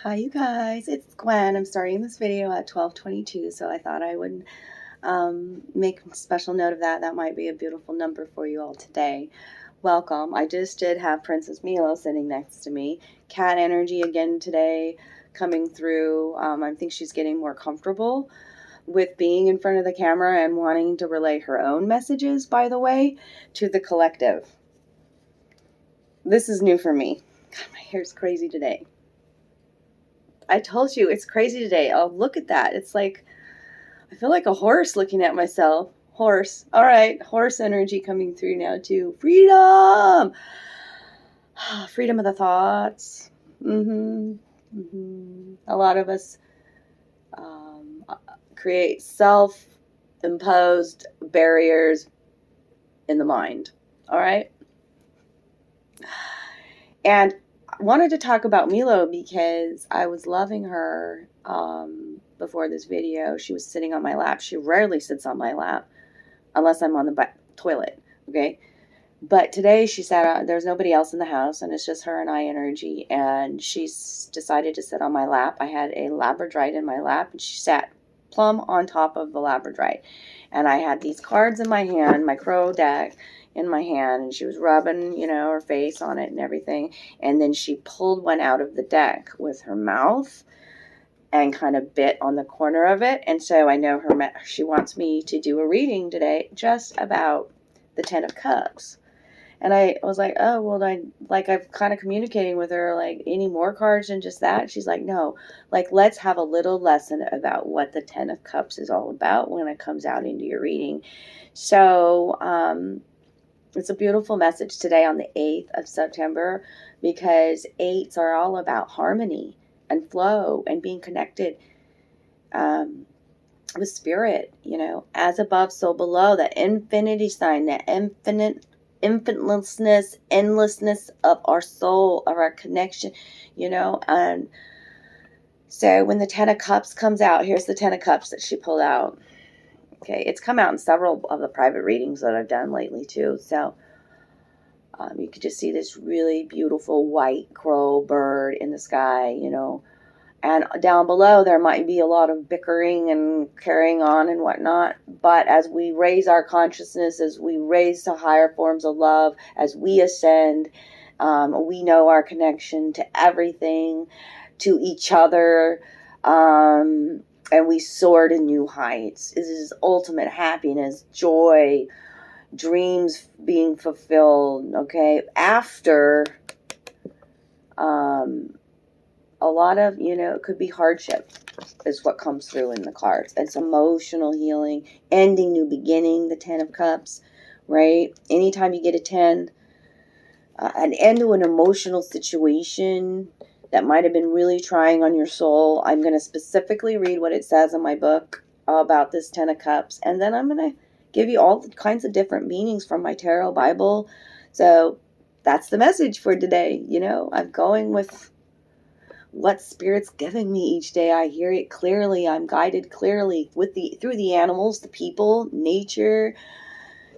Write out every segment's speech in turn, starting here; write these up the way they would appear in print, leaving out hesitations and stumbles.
Hi you guys, it's Gwen. I'm starting this video at 12:22, so I thought I would make a special note of that. That might be a beautiful number for you all today. Welcome. I just did have Princess Milo sitting next to me. Cat energy again today coming through. I think she's getting more comfortable with being in front of the camera and wanting to relay her own messages, by the way, to the collective. This is new for me. God, my hair's crazy today. I told you, it's crazy today. Oh, look at that. It's like, I feel like a horse looking at myself. Horse. All right. Horse energy coming through now, too. Freedom. Freedom of the thoughts. A lot of us create self-imposed barriers in the mind. All right. And wanted to talk about Milo because I was loving her before this video. She was sitting on my lap. She rarely sits on my lap unless I'm on the toilet, okay? But today she sat there's nobody else in the house, and it's just her and I energy, and she's decided to sit on my lap. I had a labradorite in my lap, and she sat plumb on top of the labradorite. And I had these cards in my hand, my crow deck in my hand, and she was rubbing, her face on it and everything. And then she pulled one out of the deck with her mouth and kind of bit on the corner of it. And so I know she wants me to do a reading today just about the Ten of Cups. And I was like, oh, well, I'm kind of communicating with her, like, any more cards than just that? She's like, no, let's have a little lesson about what the Ten of Cups is all about when it comes out into your reading. So it's a beautiful message today on the 8th of September, because 8s are all about harmony and flow and being connected with spirit, as above, so below, that infinity sign, that infinitelessness, endlessness of our soul, of our connection, and so when the Ten of Cups comes out, here's the Ten of Cups that she pulled out. Okay, it's come out in several of the private readings that I've done lately too, so you could just see this really beautiful white crow bird in the sky, and down below there might be a lot of bickering and carrying on and whatnot. But as we raise our consciousness, as we raise to higher forms of love, as we ascend, we know our connection to everything, to each other, and we soar to new heights. This is ultimate happiness, joy, dreams being fulfilled, okay? After a lot of, it could be hardship is what comes through in the cards. It's emotional healing, ending, new beginning, the Ten of Cups, right? Anytime you get a 10, an end to an emotional situation that might have been really trying on your soul. I'm going to specifically read what it says in my book about this Ten of Cups, and then I'm going to give you all kinds of different meanings from my tarot Bible. So that's the message for today. I'm going with what Spirit's giving me each day. I hear it clearly. I'm guided clearly through the animals, the people, nature.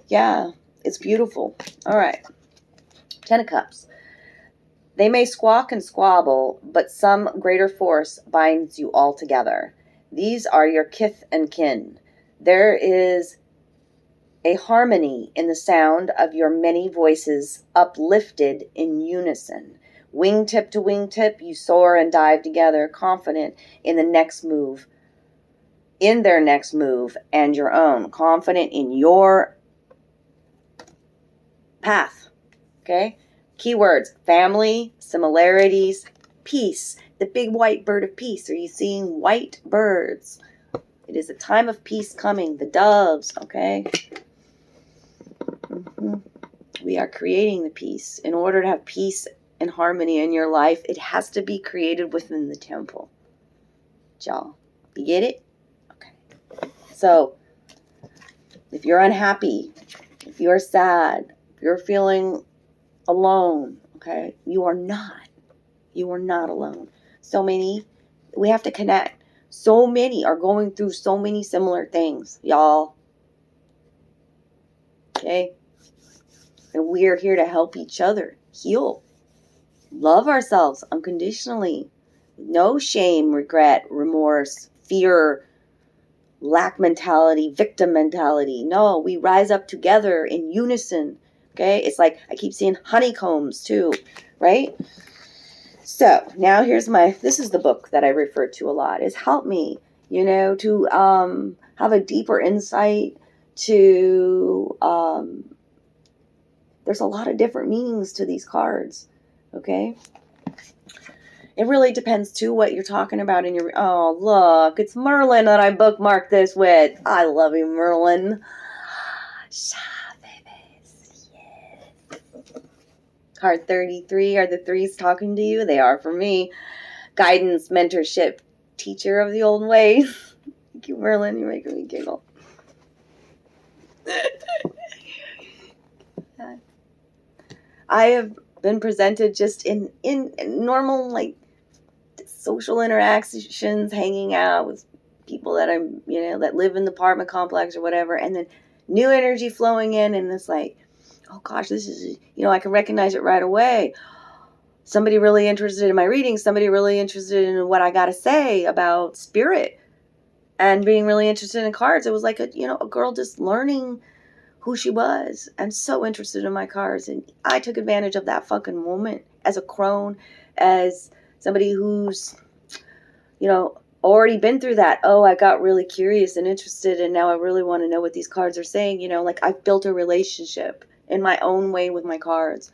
Yeah, it's beautiful. All right. Ten of Cups. They may squawk and squabble, but some greater force binds you all together. These are your kith and kin. There is a harmony in the sound of your many voices uplifted in unison. Wingtip to wingtip, you soar and dive together, confident in their next move, and your own, confident in your path. Okay? Keywords: family, similarities, peace. The big white bird of peace. Are you seeing white birds? It is a time of peace coming. The doves, okay? We are creating the peace. In order to have peace and harmony in your life, it has to be created within the temple. Y'all, you get it? Okay. So, if you're unhappy, if you're sad, if you're feeling alone, okay, you are not alone. We have to connect. So many are going through so many similar things, y'all. Okay? And we are here to help each other heal. Love ourselves unconditionally. No shame, regret, remorse, fear, lack mentality, victim mentality. No, we rise up together in unison. Okay? It's like I keep seeing honeycombs too, right? So now here's this is the book that I refer to a lot, is help me, to have a deeper insight to, there's a lot of different meanings to these cards. Okay? It really depends too what you're talking about in your, oh look, it's Merlin that I bookmarked this with. I love you, Merlin. Yes. Card 33, are the threes talking to you? They are for me. Guidance, mentorship, teacher of the old ways. Thank you, Merlin. You're making me giggle. I have been presented just in normal, like, social interactions, hanging out with people that I'm, that live in the apartment complex or whatever, and then new energy flowing in, and it's like, oh gosh, this is, I can recognize it right away. Somebody really interested in my reading, somebody really interested in what I got to say about spirit, and being really interested in cards. It was like a girl just learning who she was, and so interested in my cards, and I took advantage of that fucking moment as a crone, as somebody who's, already been through that. Oh, I got really curious and interested, and now I really want to know what these cards are saying. Like I've built a relationship in my own way with my cards,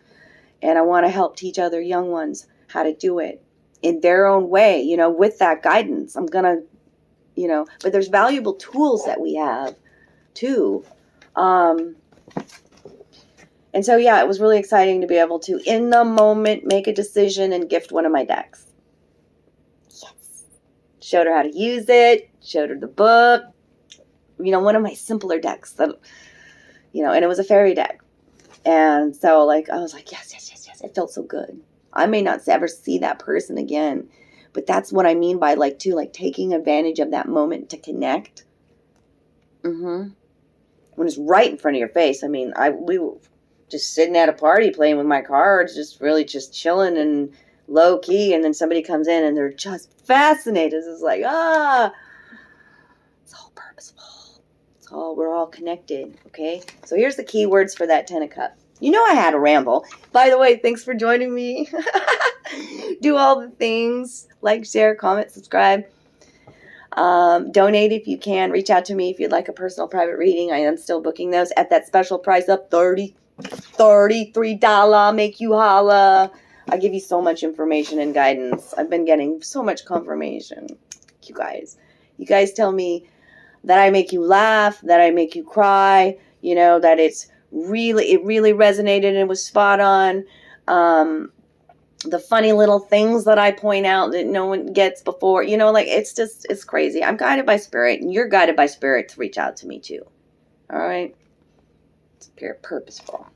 and I want to help teach other young ones how to do it in their own way, with that guidance. I'm gonna, but there's valuable tools that we have too. And so, yeah, it was really exciting to be able to, in the moment, make a decision and gift one of my decks. Yes. Showed her how to use it, showed her the book, one of my simpler decks that, and it was a fairy deck. And so, like, I was like, yes. It felt so good. I may not ever see that person again, but that's what I mean by, taking advantage of that moment to connect. When it's right in front of your face. I mean, we were just sitting at a party playing with my cards, just chilling and low key, and then somebody comes in and they're just fascinated. It's like, it's all purposeful. We're all connected, okay? So here's the keywords for that 10 of Cups. I had a ramble. By the way, thanks for joining me. Do all the things. Like, share, comment, subscribe. Donate if you can. Reach out to me if you'd like a personal private reading. I am still booking those at that special price of $33. Make you holla. I give you so much information and guidance. I've been getting so much confirmation. You guys tell me that I make you laugh, that I make you cry, that it really resonated and was spot on. The funny little things that I point out that no one gets before, it's crazy. I'm guided by spirit, and you're guided by spirit to reach out to me too. All right. It's very purposeful.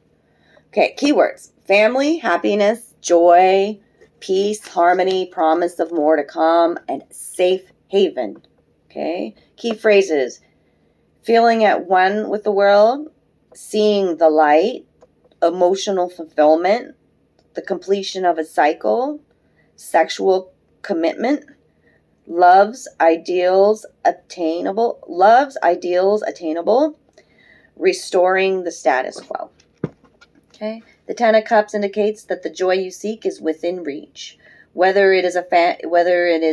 Okay. Keywords: family, happiness, joy, peace, harmony, promise of more to come, and safe haven. Okay. Key phrases: feeling at one with the world, seeing the light, emotional fulfillment, the completion of a cycle, sexual commitment, love's ideals attainable, restoring the status quo. Okay. The 10 of Cups indicates that the joy you seek is within reach. Whether it is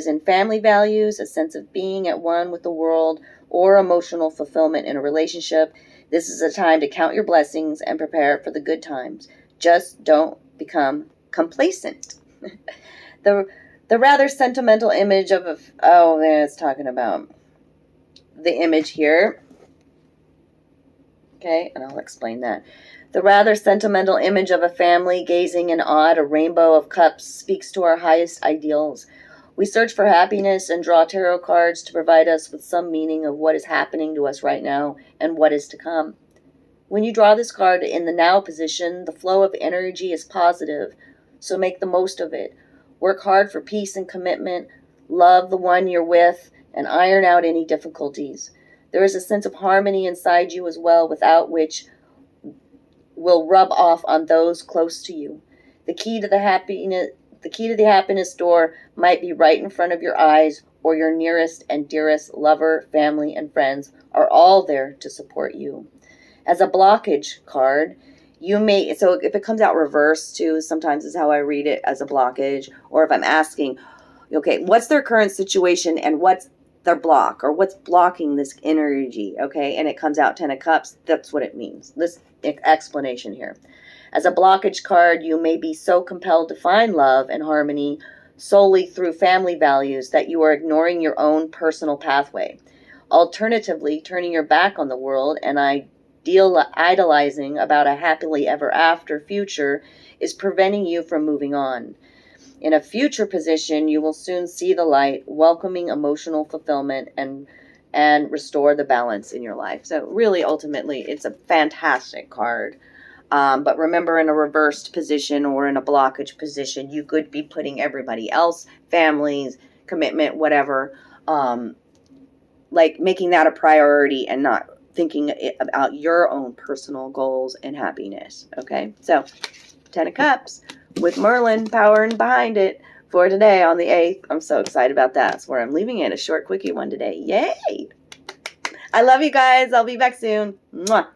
in family values, a sense of being at one with the world, or emotional fulfillment in a relationship, this is a time to count your blessings and prepare for the good times. Just don't become complacent. The rather sentimental image of it's talking about the image here. Okay, and I'll explain that. The rather sentimental image of a family gazing in awe at a rainbow of cups speaks to our highest ideals. We search for happiness and draw tarot cards to provide us with some meaning of what is happening to us right now and what is to come. When you draw this card in the now position, the flow of energy is positive, so make the most of it. Work hard for peace and commitment, love the one you're with, and iron out any difficulties. There is a sense of harmony inside you as well, without which will rub off on those close to you. The key to The key to the happiness door might be right in front of your eyes, or your nearest and dearest lover, family, and friends are all there to support you. As a blockage card, you may, so if it comes out reversed too, sometimes is how I read it, as a blockage, or if I'm asking, okay, what's their current situation and what's their block, or what's blocking this energy, okay, and it comes out 10 of Cups, that's what it means, this explanation here. As a blockage card, you may be so compelled to find love and harmony solely through family values that you are ignoring your own personal pathway. Alternatively, turning your back on the world and idolizing about a happily ever after future is preventing you from moving on. In a future position, you will soon see the light, welcoming emotional fulfillment and restore the balance in your life. So really, ultimately, it's a fantastic card. But remember, in a reversed position or in a blockage position, you could be putting everybody else, families, commitment, whatever, like making that a priority and not thinking about your own personal goals and happiness. Okay, so 10 of Cups with Merlin powering behind it for today on the 8th. I'm so excited about that. That's where I'm leaving it. A short, quickie one today. Yay! I love you guys. I'll be back soon. Mwah.